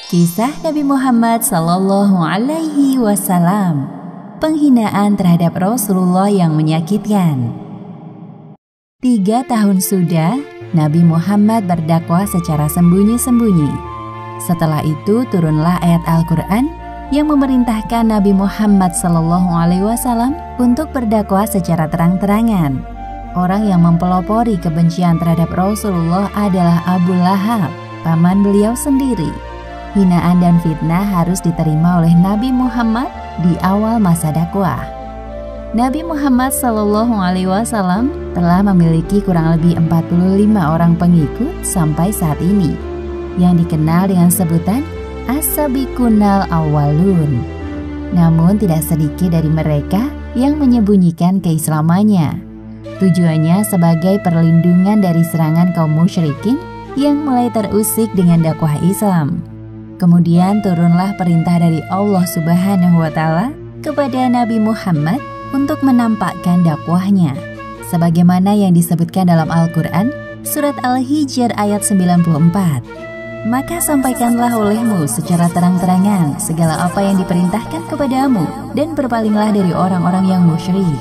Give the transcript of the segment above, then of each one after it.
Kisah Nabi Muhammad Sallallahu Alaihi Wasallam. Penghinaan terhadap Rasulullah yang menyakitkan. 3 tahun sudah Nabi Muhammad berdakwah secara sembunyi-sembunyi. Setelah itu turunlah ayat Al-Quran yang memerintahkan Nabi Muhammad Sallallahu Alaihi Wasallam untuk berdakwah secara terang-terangan. Orang yang mempelopori kebencian terhadap Rasulullah adalah Abu Lahab, paman beliau sendiri. Hinaan dan fitnah harus diterima oleh Nabi Muhammad di awal masa dakwah. Nabi Muhammad Sallallahu Alaihi Wasallam telah memiliki kurang lebih 45 orang pengikut sampai saat ini, yang dikenal dengan sebutan As-Sabiqunal Awwalun. Namun tidak sedikit dari mereka yang menyembunyikan keislamannya. Tujuannya sebagai perlindungan dari serangan kaum musyrikin yang mulai terusik dengan dakwah Islam. Kemudian turunlah perintah dari Allah Subhanahu wa Ta'ala kepada Nabi Muhammad untuk menampakkan dakwahnya, sebagaimana yang disebutkan dalam Al-Quran, surat Al-Hijr ayat 94. Maka sampaikanlah olehmu secara terang-terangan segala apa yang diperintahkan kepadamu, dan berpalinglah dari orang-orang yang musyrik.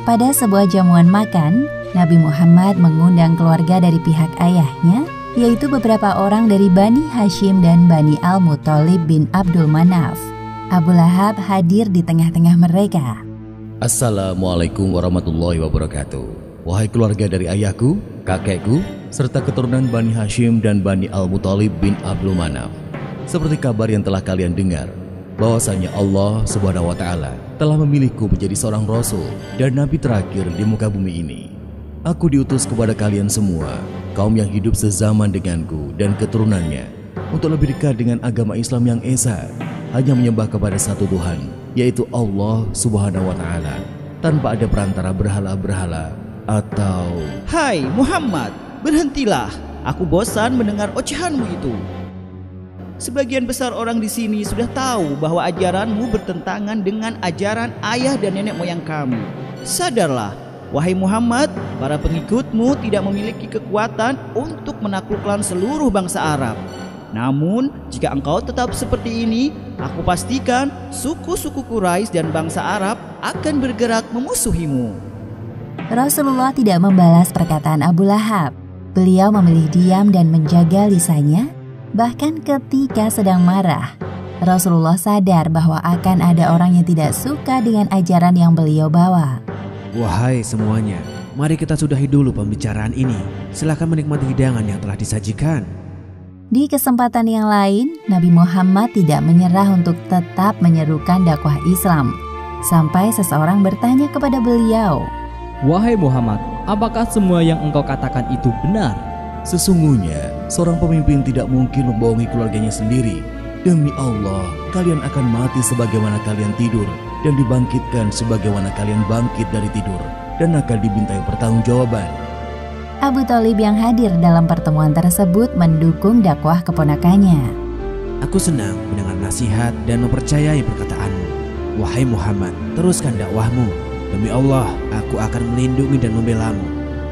Pada sebuah jamuan makan, Nabi Muhammad mengundang keluarga dari pihak ayahnya, yaitu beberapa orang dari Bani Hashim dan Bani Al-Muttalib bin Abdul Manaf. Abu Lahab hadir di tengah-tengah mereka. Assalamualaikum warahmatullahi wabarakatuh. Wahai keluarga dari ayahku, kakekku, serta keturunan Bani Hashim dan Bani Al-Muttalib bin Abdul Manaf. Seperti kabar yang telah kalian dengar, bahwasanya Allah Subhanahu wa Ta'ala telah memilihku menjadi seorang Rasul dan Nabi terakhir di muka bumi ini. Aku diutus kepada kalian semua, kaum yang hidup sezaman denganku dan keturunannya, untuk lebih dekat dengan agama Islam yang esa, hanya menyembah kepada satu Tuhan, yaitu Allah Subhanahu wa Ta'ala, tanpa ada perantara berhala-berhala atau... Hai Muhammad, berhentilah, aku bosan mendengar ocehanmu itu. Sebagian besar orang di sini sudah tahu bahwa ajaranmu bertentangan dengan ajaran ayah dan nenek moyang kami. Sadarlah, wahai Muhammad, para pengikutmu tidak memiliki kekuatan untuk menaklukkan seluruh bangsa Arab. Namun, jika engkau tetap seperti ini, aku pastikan suku-suku Quraisy dan bangsa Arab akan bergerak memusuhimu. Rasulullah tidak membalas perkataan Abu Lahab. Beliau memilih diam dan menjaga lisannya. Bahkan ketika sedang marah, Rasulullah sadar bahwa akan ada orang yang tidak suka dengan ajaran yang beliau bawa. Wahai semuanya, mari kita sudahi dulu pembicaraan ini. Silakan menikmati hidangan yang telah disajikan. Di kesempatan yang lain, Nabi Muhammad tidak menyerah untuk tetap menyerukan dakwah Islam. Sampai seseorang bertanya kepada beliau, "Wahai Muhammad, apakah semua yang engkau katakan itu benar?" Sesungguhnya, seorang pemimpin tidak mungkin membohongi keluarganya sendiri. Demi Allah, kalian akan mati sebagaimana kalian tidur, dan dibangkitkan sebagaimana kalian bangkit dari tidur, dan akan dimintai pertanggungjawaban. Abu Thalib yang hadir dalam pertemuan tersebut mendukung dakwah keponakannya. Aku senang mendengar nasihat dan mempercayai perkataanmu. Wahai Muhammad, teruskan dakwahmu. Demi Allah, aku akan melindungi dan membelamu.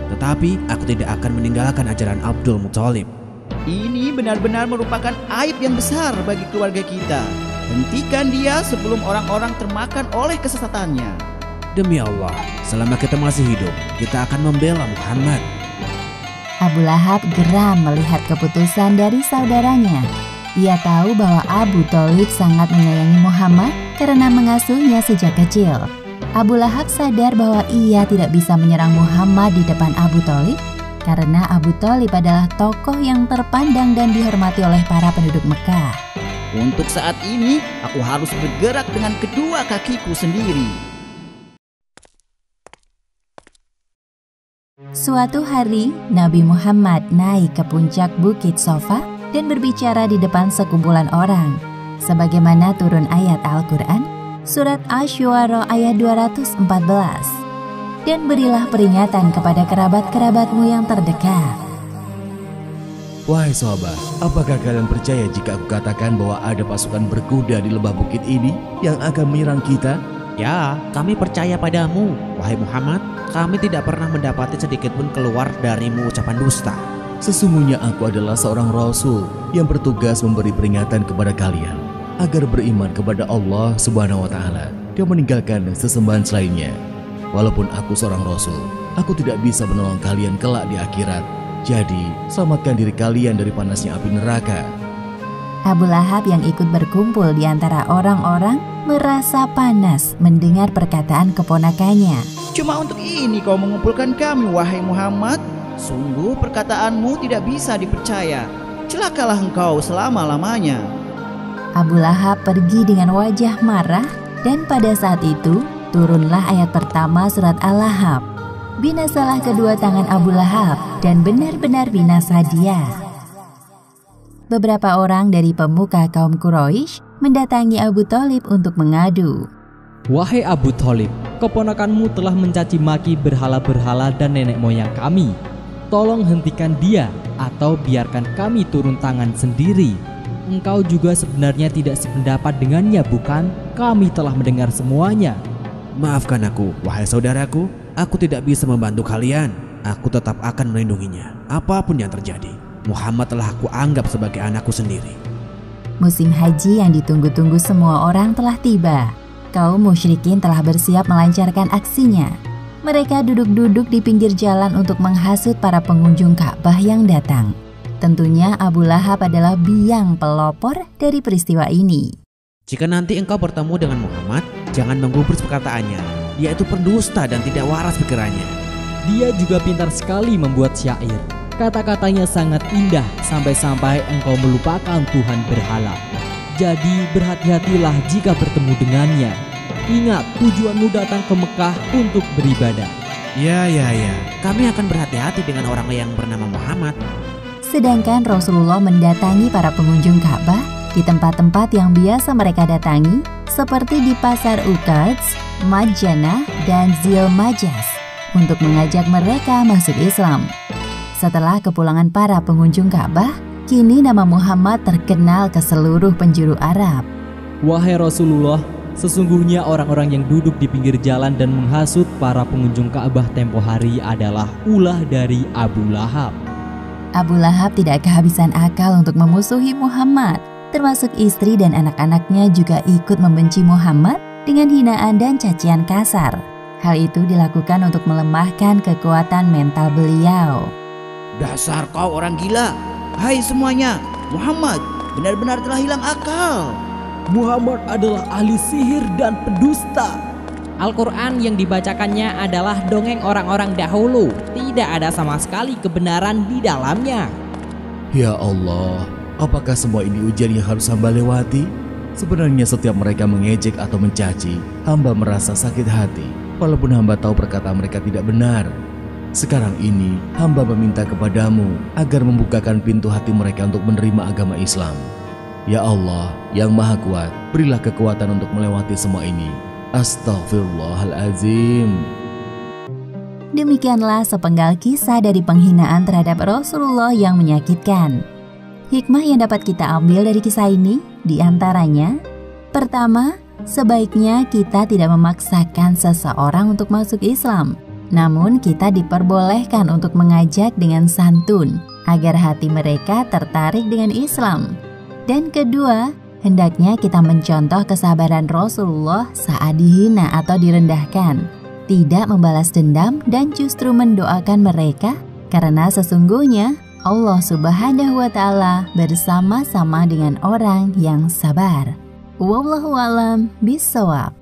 Tetapi aku tidak akan meninggalkan ajaran Abdul Muttalib. Ini benar-benar merupakan aib yang besar bagi keluarga kita. Hentikan dia sebelum orang-orang termakan oleh kesesatannya. Demi Allah, selama kita masih hidup, kita akan membela Muhammad. Abu Lahab geram melihat keputusan dari saudaranya. Ia tahu bahwa Abu Thalib sangat menyayangi Muhammad karena mengasuhnya sejak kecil. Abu Lahab sadar bahwa ia tidak bisa menyerang Muhammad di depan Abu Thalib karena Abu Thalib adalah tokoh yang terpandang dan dihormati oleh para penduduk Mekah. Untuk saat ini, aku harus bergerak dengan kedua kakiku sendiri. Suatu hari, Nabi Muhammad naik ke puncak Bukit Sofa dan berbicara di depan sekumpulan orang. Sebagaimana turun ayat Al-Quran, Surat Asy-Syu'ara ayat 214. Dan berilah peringatan kepada kerabat-kerabatmu yang terdekat. Wahai sahabat, apakah kalian percaya jika aku katakan bahwa ada pasukan berkuda di lembah bukit ini yang akan menyerang kita? Ya, kami percaya padamu, wahai Muhammad. Kami tidak pernah mendapati sedikit pun keluar darimu ucapan dusta. Sesungguhnya aku adalah seorang Rasul yang bertugas memberi peringatan kepada kalian agar beriman kepada Allah Subhanahu wa Ta'ala dan meninggalkan sesembahan selainnya. Walaupun aku seorang Rasul, aku tidak bisa menolong kalian kelak di akhirat. Jadi, selamatkan diri kalian dari panasnya api neraka. Abu Lahab yang ikut berkumpul di antara orang-orang merasa panas mendengar perkataan keponakannya. Cuma untuk ini kau mengumpulkan kami, wahai Muhammad? Sungguh perkataanmu tidak bisa dipercaya. Celakalah engkau selama-lamanya. Abu Lahab pergi dengan wajah marah dan pada saat itu turunlah ayat pertama surat Al-Lahab. Binasalah kedua tangan Abu Lahab dan benar-benar binasa dia. Beberapa orang dari pemuka kaum Quraisy mendatangi Abu Thalib untuk mengadu. Wahai Abu Thalib, keponakanmu telah mencaci maki berhala-berhala dan nenek moyang kami. Tolong hentikan dia atau biarkan kami turun tangan sendiri. Engkau juga sebenarnya tidak sependapat dengannya, bukan? Kami telah mendengar semuanya. Maafkan aku, wahai saudaraku. Aku tidak bisa membantu kalian. Aku tetap akan melindunginya, apapun yang terjadi. Muhammad telah aku anggap sebagai anakku sendiri. Musim haji yang ditunggu-tunggu semua orang telah tiba. Kaum musyrikin telah bersiap melancarkan aksinya. Mereka duduk-duduk di pinggir jalan untuk menghasut para pengunjung Ka'bah yang datang. Tentunya Abu Lahab adalah biang pelopor dari peristiwa ini. Jika nanti engkau bertemu dengan Muhammad, jangan menggubris perkataannya. Dia itu pendusta dan tidak waras pikirannya. Dia juga pintar sekali membuat syair. Kata-katanya sangat indah sampai-sampai engkau melupakan Tuhan berhala. Jadi berhati-hatilah jika bertemu dengannya. Ingat, tujuanmu datang ke Mekah untuk beribadah. Ya. Kami akan berhati-hati dengan orang yang bernama Muhammad. Sedangkan Rasulullah mendatangi para pengunjung Ka'bah di tempat-tempat yang biasa mereka datangi, seperti di Pasar Uqadz, Majannah, dan Zilmajas, untuk mengajak mereka masuk Islam. Setelah kepulangan para pengunjung Ka'bah, kini nama Muhammad terkenal ke seluruh penjuru Arab. Wahai Rasulullah, sesungguhnya orang-orang yang duduk di pinggir jalan dan menghasut para pengunjung Ka'bah tempo hari adalah ulah dari Abu Lahab. Abu Lahab tidak kehabisan akal untuk memusuhi Muhammad, termasuk istri dan anak-anaknya juga ikut membenci Muhammad dengan hinaan dan cacian kasar. Hal itu dilakukan untuk melemahkan kekuatan mental beliau. Dasar kau orang gila. Hai semuanya, Muhammad benar-benar telah hilang akal. Muhammad adalah ahli sihir dan pendusta. Al-Quran yang dibacakannya adalah dongeng orang-orang dahulu. Tidak ada sama sekali kebenaran di dalamnya. Ya Allah, apakah semua ini ujian yang harus hamba lewati? Sebenarnya setiap mereka mengejek atau mencaci, hamba merasa sakit hati, walaupun hamba tahu perkataan mereka tidak benar. Sekarang ini, hamba meminta kepadamu agar membukakan pintu hati mereka untuk menerima agama Islam. Ya Allah, yang Maha Kuat, berilah kekuatan untuk melewati semua ini. Astaghfirullahalazim. Demikianlah sepenggal kisah dari penghinaan terhadap Rasulullah yang menyakitkan. Hikmah yang dapat kita ambil dari kisah ini diantaranya: pertama, sebaiknya kita tidak memaksakan seseorang untuk masuk Islam, namun kita diperbolehkan untuk mengajak dengan santun agar hati mereka tertarik dengan Islam. Dan kedua, hendaknya kita mencontoh kesabaran Rasulullah saat dihina atau direndahkan, tidak membalas dendam dan justru mendoakan mereka, karena sesungguhnya Allah Subhanahu wa Ta'ala bersama-sama dengan orang yang sabar. Wallahu a'lam bishawab.